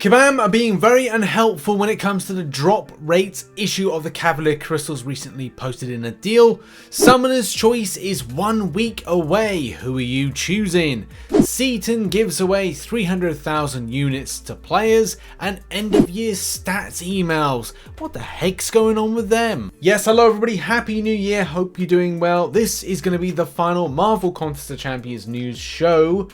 Kabam are being very unhelpful when it comes to the drop rates issue of the Cavalier Crystals recently posted in a deal. Summoner's Choice is 1 week away. Who are you choosing? Seatin gives away 300,000 units to players and end of year stats emails. What the heck's going on with them? Yes, hello everybody, happy new year, hope you're doing well. This is going to be the final Marvel Contest of Champions news show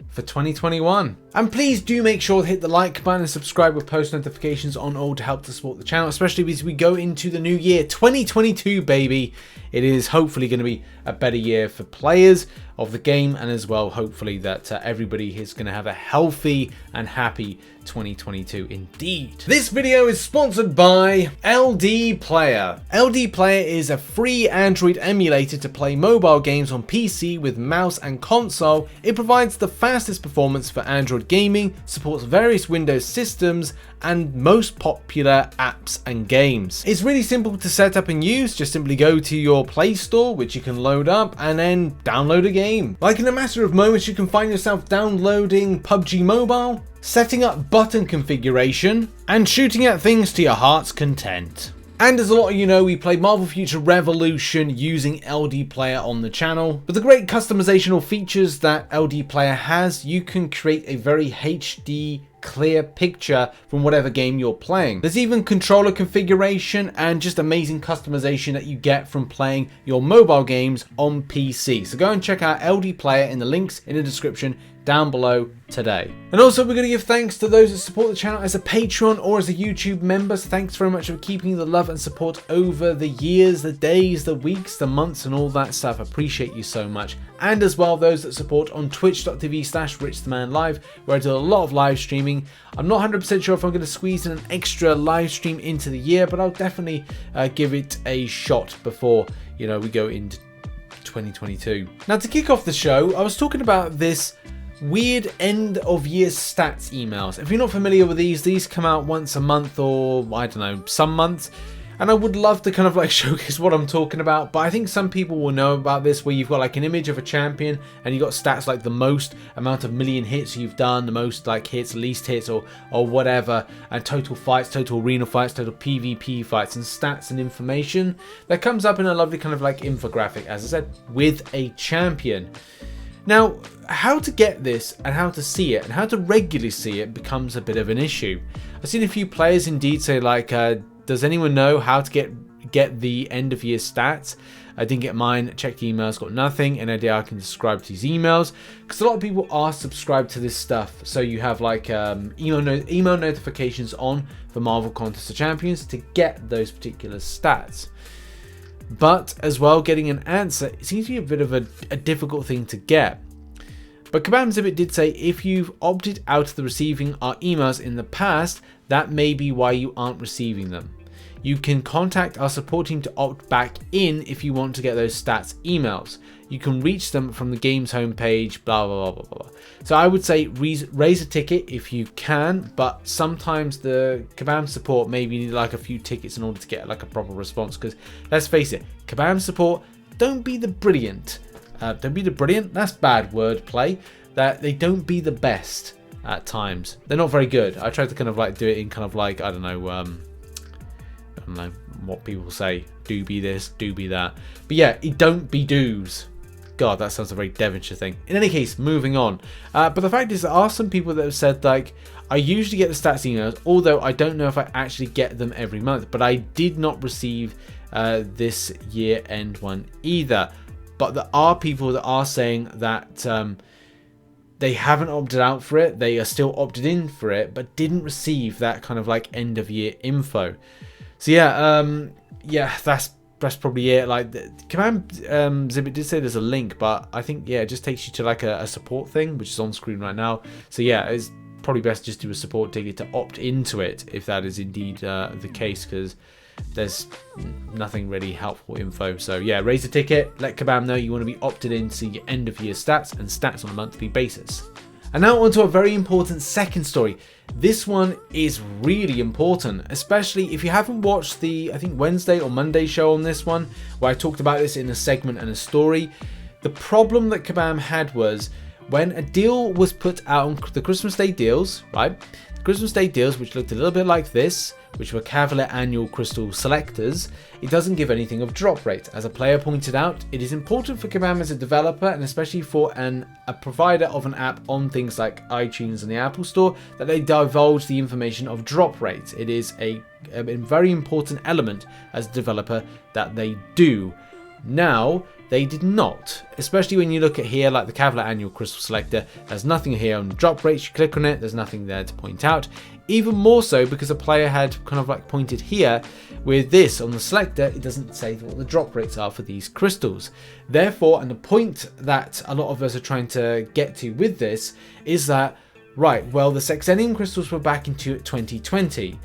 for 2021. And please do make sure to hit the like button and subscribe with post notifications on all to help to support the channel, especially as we go into the new year 2022, baby. It is hopefully going to be a better year for players of the game, and as well hopefully that everybody is going to have a healthy and happy 2022 indeed. This video is sponsored by LD Player. LD Player is a free Android emulator to play mobile games on PC with mouse and console. It provides the fastest performance for Android gaming, supports various Windows systems and most popular apps and games. It's really simple to set up and use. Just simply go to your Play Store, which you can load up, and then download a game. Like in a matter of moments, you can find yourself downloading PUBG Mobile, setting up button configuration, and shooting at things to your heart's content. And as a lot of you know, we played Marvel Future Revolution using LD Player on the channel. With the great customizational features that LD Player has, you can create a very HD clear picture from whatever game you're playing. There's even controller configuration and just amazing customization that you get from playing your mobile games on PC. So go and check out LD Player in the links in the description down below today. And also we're going to give thanks to those that support the channel as a Patreon or as a YouTube member. So thanks very much for keeping the love and support over the years, the days, the weeks, the months and all that stuff. Appreciate you so much. And as well those that support on twitch.tv/RichTheMan live, where I do a lot of live streaming. I'm not 100% sure if I'm going to squeeze in an extra live stream into the year, but I'll definitely give it a shot before, you know, we go into 2022. Now to kick off the show, I was talking about this weird end of year stats emails. If you're not familiar with these come out once a month, or I don't know, some months, and I would love to kind of like showcase what I'm talking about, but I think some people will know about this, where you've got like an image of a champion and you've got stats like the most amount of million hits you've done, the most like hits, least hits, or whatever, and total fights, total arena fights, total PvP fights, and stats and information that comes up in a lovely kind of like infographic, as I said, with a champion. Now, how to get this and how to see it and how to regularly see it becomes a bit of an issue. I've seen a few players indeed say like, does anyone know how to get the end of year stats? I didn't get mine, checked emails, got nothing. Any idea I can subscribe to these emails? Because a lot of people are subscribed to this stuff. So you have like email notifications on for Marvel Contest of Champions to get those particular stats. But as well, getting an answer, it seems to be a bit of a difficult thing to get. But Kabam Zibit did say if you've opted out of the receiving our emails in the past, that may be why you aren't receiving them. You can contact our support team to opt back in if you want to get those stats emails. You can reach them from the game's homepage, blah, blah, blah, blah, blah. So I would say raise a ticket if you can, but sometimes the Kabam support maybe need like a few tickets in order to get like a proper response, because let's face it, Kabam support, don't be the brilliant. That's bad wordplay. That they don't be the best at times. They're not very good. I tried to kind of like do it in kind of like, I don't know what people say, do be this, do be that. But yeah, it don't be do's. God, that sounds a very Devonshire thing. In any case, moving on. But the fact is, there are some people that have said like, I usually get the stats emails, although I don't know if I actually get them every month. But I did not receive this year end one either. But there are people that are saying that they haven't opted out for it. They are still opted in for it, but didn't receive that kind of like end of year info. So yeah, that's probably it. Like, Command Zibit did say there's a link, but I think yeah, it just takes you to like a support thing, which is on screen right now. So yeah, it's probably best just do a support ticket to opt into it if that is indeed the case, because there's nothing really helpful info. So yeah, raise a ticket, let Kabam know you want to be opted in to see your end of year stats and stats on a monthly basis. And now on to a very important second story. This one is really important, especially if you haven't watched the, I think, Wednesday or Monday show on this one, where I talked about this in a segment and a story. The problem that Kabam had was when a deal was put out on the Christmas Day deals, right? Christmas Day deals, which looked a little bit like this, which were Cavalier annual crystal selectors, it doesn't give anything of drop rate. As a player pointed out, it is important for Kabam as a developer, and especially for a provider of an app on things like iTunes and the Apple Store, that they divulge the information of drop rate. It is a very important element as a developer that they do. Now, they did not, especially when you look at here, like the Cavalier Annual Crystal Selector, there's nothing here on drop rates. You click on it, there's nothing there to point out. Even more so because a player had kind of like pointed here with this on the selector, it doesn't say what the drop rates are for these crystals. Therefore, and the point that a lot of us are trying to get to with this is that, right, well, the Seatin crystals were back into 2020.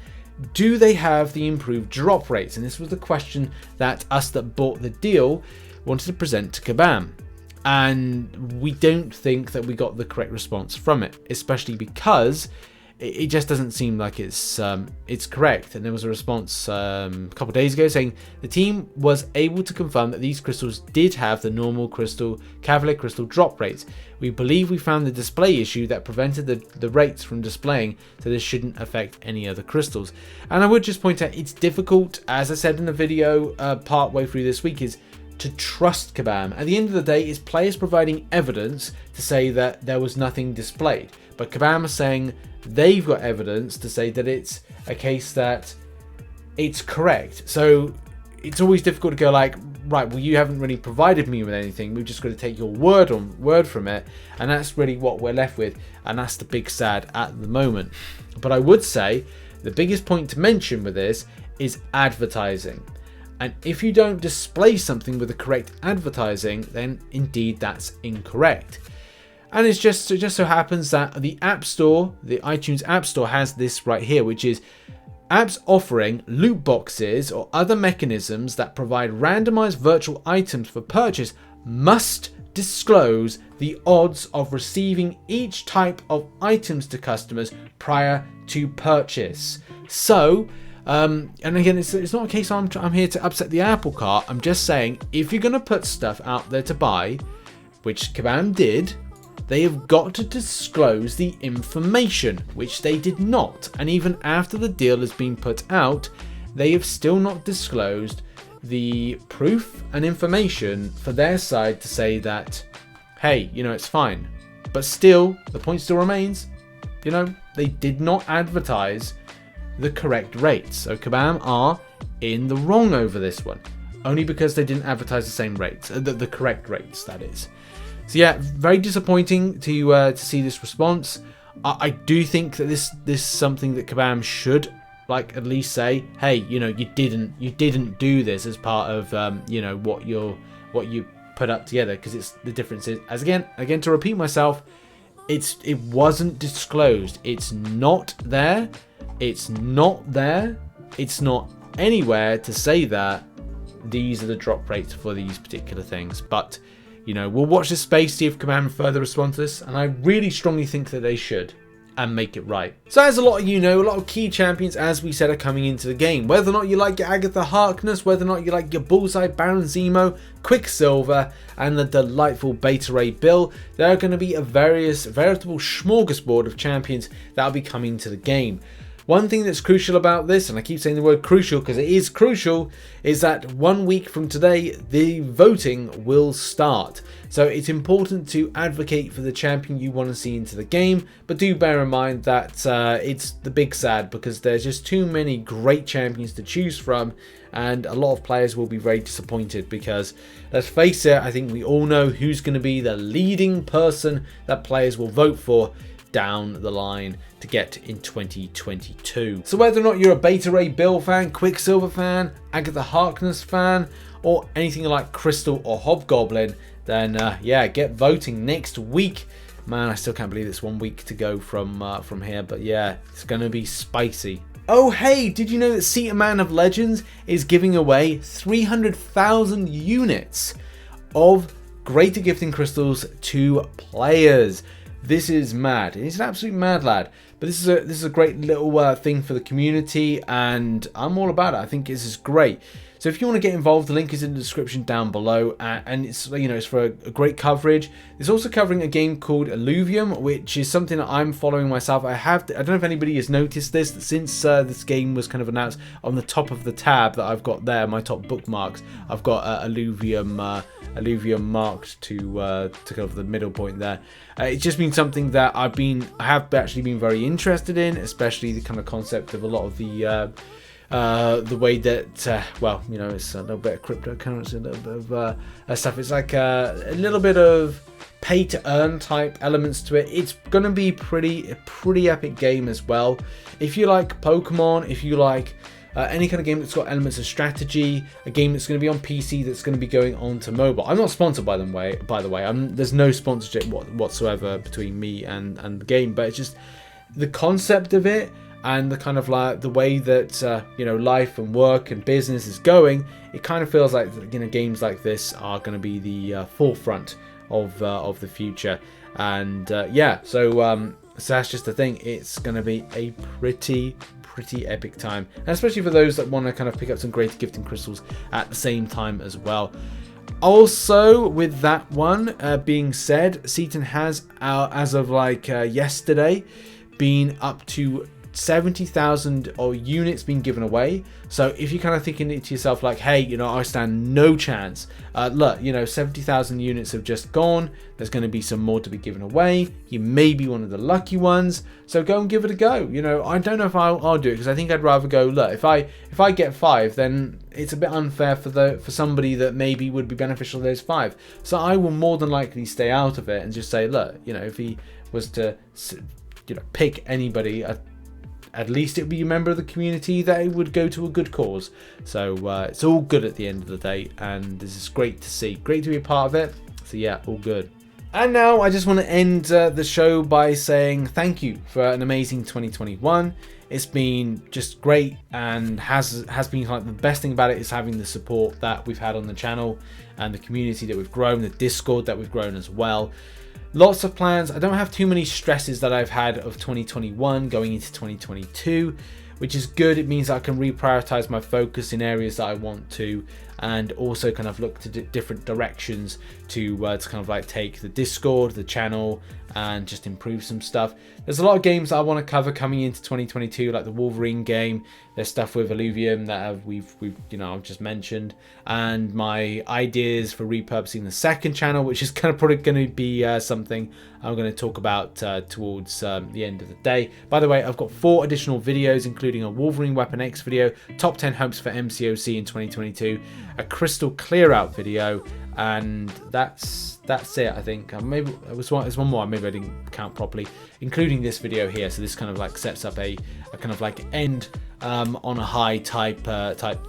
Do they have the improved drop rates? And this was the question that us that bought the deal wanted to present to Kabam. And we don't think that we got the correct response from it, especially because it just doesn't seem like it's correct. And there was a response a couple of days ago saying the team was able to confirm that these crystals did have the normal Cavalier crystal drop rates. We believe we found the display issue that prevented the rates from displaying, so this shouldn't affect any other crystals. And I would just point out, it's difficult, as I said in the video part way through this week, is to trust Kabam. At the end of the day, it's players providing evidence to say that there was nothing displayed. But Kabam is saying they've got evidence to say that it's a case that it's correct. So it's always difficult to go like, right, well, you haven't really provided me with anything. We've just got to take your word from it. And that's really what we're left with. And that's the big sad at the moment. But I would say the biggest point to mention with this is advertising. And if you don't display something with the correct advertising, then indeed that's incorrect. And it just so happens that the App Store, the iTunes App Store, has this right here, which is apps offering loot boxes or other mechanisms that provide randomized virtual items for purchase must disclose the odds of receiving each type of items to customers prior to purchase. So, and again, it's not a case I'm here to upset the apple cart. I'm just saying, if you're going to put stuff out there to buy, which Kabam did, they have got to disclose the information, which they did not. And even after the deal has been put out, they have still not disclosed the proof and information for their side to say that, hey, you know, it's fine. But still, the point still remains, you know, they did not advertise the correct rates. So Kabam are in the wrong over this one, only because they didn't advertise the same rates, the correct rates, that is. So yeah, very disappointing to see this response. I do think that this is something that Kabam should like at least say, hey, you know, you didn't do this as part of you know, what you put up together, because it's the difference is, as again to repeat myself, it wasn't disclosed. It's not there. It's not anywhere to say that these are the drop rates for these particular things. But you know, we'll watch this space, see if Kabam further respond to this, and I really strongly think that they should, and make it right. So as a lot of you know, a lot of key champions, as we said, are coming into the game. Whether or not you like your Agatha Harkness, whether or not you like your Bullseye, Baron Zemo, Quicksilver, and the delightful Beta Ray Bill, there are going to be a veritable smorgasbord of champions that will be coming to the game. One thing that's crucial about this, and I keep saying the word crucial because it is crucial, is that 1 week from today, the voting will start. So it's important to advocate for the champion you want to see into the game, but do bear in mind that it's the big sad, because there's just too many great champions to choose from, and a lot of players will be very disappointed because, let's face it, I think we all know who's going to be the leading person that players will vote for down the line to get in 2022. So whether or not you're a Beta Ray Bill fan, Quicksilver fan, Agatha Harkness fan, or anything like Crystal or Hobgoblin, then yeah, get voting next week. Man, I still can't believe it's 1 week to go from here, but yeah, it's gonna be spicy. Oh hey, did you know that Seatin of Legends is giving away 300,000 units of greater gifting crystals to players? This is mad. He's an absolute mad lad. But this is a great little thing for the community, and I'm all about it. I think this is great. So if you want to get involved, the link is in the description down below, and it's, you know, it's for a great coverage. It's also covering a game called Illuvium, which is something that I'm following myself. I don't know if anybody has noticed this, since this game was kind of announced, on the top of the tab that I've got there, my top bookmarks, I've got Illuvium marked to kind of the middle point there. It's just been something that I have actually been very interested in, especially the kind of concept of a lot of the way that well, you know, it's a little bit of cryptocurrency, a little bit of stuff. It's like a little bit of pay to earn type elements to it. It's gonna be a pretty epic game as well. If you like Pokemon, if you like any kind of game that's got elements of strategy, a game that's going to be on PC, that's going to be going on to mobile. I'm not sponsored by the way. There's no sponsorship whatsoever between me and the game, but it's just the concept of it and the kind of like the way that you know, life and work and business is going. It kind of feels like, you know, games like this are going to be the forefront of the future. And yeah, so that's just the thing. It's going to be a pretty epic time, and especially for those that want to kind of pick up some greater gifting crystals at the same time as well. Also, with that one being said, Seatin has as of like yesterday been up to 70,000 units being given away. So if you're kind of thinking it to yourself like, hey, you know, I stand no chance, look, you know, 70,000 units have just gone. There's going to be some more to be given away. You may be one of the lucky ones, so go and give it a go. You know, I don't know if I'll do it, because I think I'd rather go, look, if I get 5, then it's a bit unfair for somebody that maybe would be beneficial to those 5. So I will more than likely stay out of it and just say, look, you know, if he was to, you know, pick anybody, at least it would be a member of the community that it would go to a good cause. So it's all good at the end of the day, and this is great to see. Great to be a part of it. So yeah, all good. And now I just want to end the show by saying thank you for an amazing 2021. It's been just great, and has been like the best thing about it is having the support that we've had on the channel and the community that we've grown, the Discord that we've grown as well. Lots of plans. I don't have too many stresses that I've had of 2021 going into 2022, which is good. It means I can reprioritize my focus in areas that I want to, and also kind of look to different directions to kind of like take the Discord, the channel, and just improve some stuff. There's a lot of games that I want to cover coming into 2022, like the Wolverine game. There's stuff with Illuvium that we've you know, I've just mentioned, and my ideas for repurposing the second channel, which is kind of probably going to be something I'm going to talk about towards the end of the day. By the way, I've got 4 additional videos, including a Wolverine Weapon X video, top 10 hopes for MCOC in 2022, a crystal clear out video, and that's it. I think maybe there's one more, maybe I didn't count properly, including this video here. So this kind of like sets up a kind of like end on a high type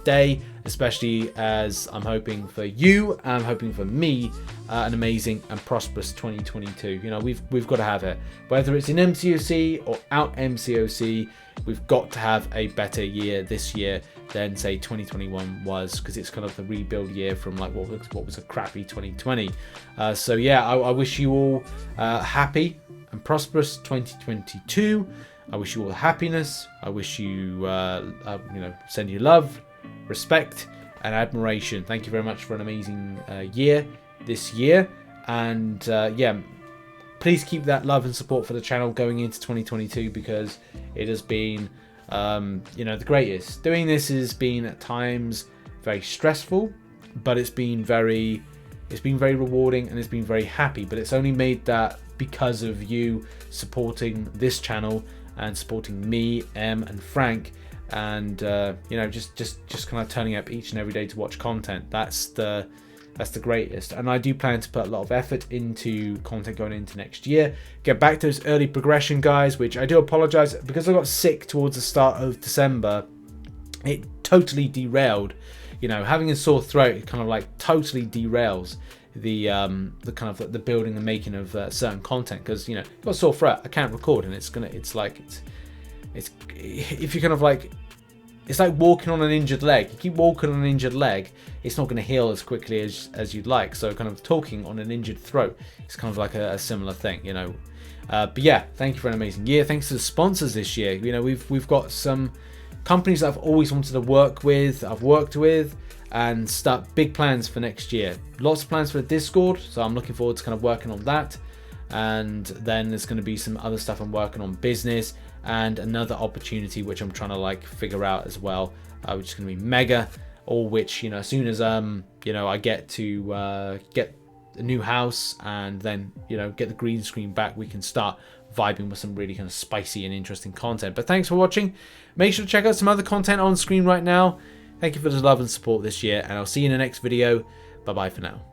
day, especially as I'm hoping for you, I'm hoping for me, an amazing and prosperous 2022. You know, we've got to have it, whether it's in MCOC or out MCOC. We've got to have a better year this year than say 2021 was, because it's kind of the rebuild year from like what was a crappy 2020. So yeah, I wish you all happy and prosperous 2022. I wish you all happiness. I wish you you know, send you love, respect, and admiration. Thank you very much for an amazing year this year, and yeah, please keep that love and support for the channel going into 2022, because it has been you know, the greatest. Doing this has been at times very stressful, but it's been very rewarding, and it's been very happy. But it's only made that because of you supporting this channel and supporting me, Em, and Frank, and you know, just kind of turning up each and every day to watch content. That's the greatest. And I do plan to put a lot of effort into content going into next year. Get back to those early progression guys, which I do apologize, because I got sick towards the start of December. It totally derailed, you know, having a sore throat. It kind of like totally derails the kind of the building and making of certain content, because, you know, got a sore throat, I can't record, and it's if you kind of like it's like walking on an injured leg. You keep walking on an injured leg, it's not going to heal as quickly as you'd like. So kind of talking on an injured throat, it's kind of like a similar thing, you know. But yeah, thank you for an amazing year. Thanks to the sponsors this year. You know, we've got some companies that I've always wanted to work with, I've worked with, and start big plans for next year. Lots of plans for the Discord, so I'm looking forward to kind of working on that. And then there's going to be some other stuff I'm working on, business, and another opportunity which I'm trying to like figure out as well, which is going to be mega. All which, you know, as soon as you know, I get to get a new house and then, you know, get the green screen back, we can start vibing with some really kind of spicy and interesting content. But thanks for watching. Make sure to check out some other content on screen right now. Thank you for the love and support this year, and I'll see you in the next video. Bye bye for now.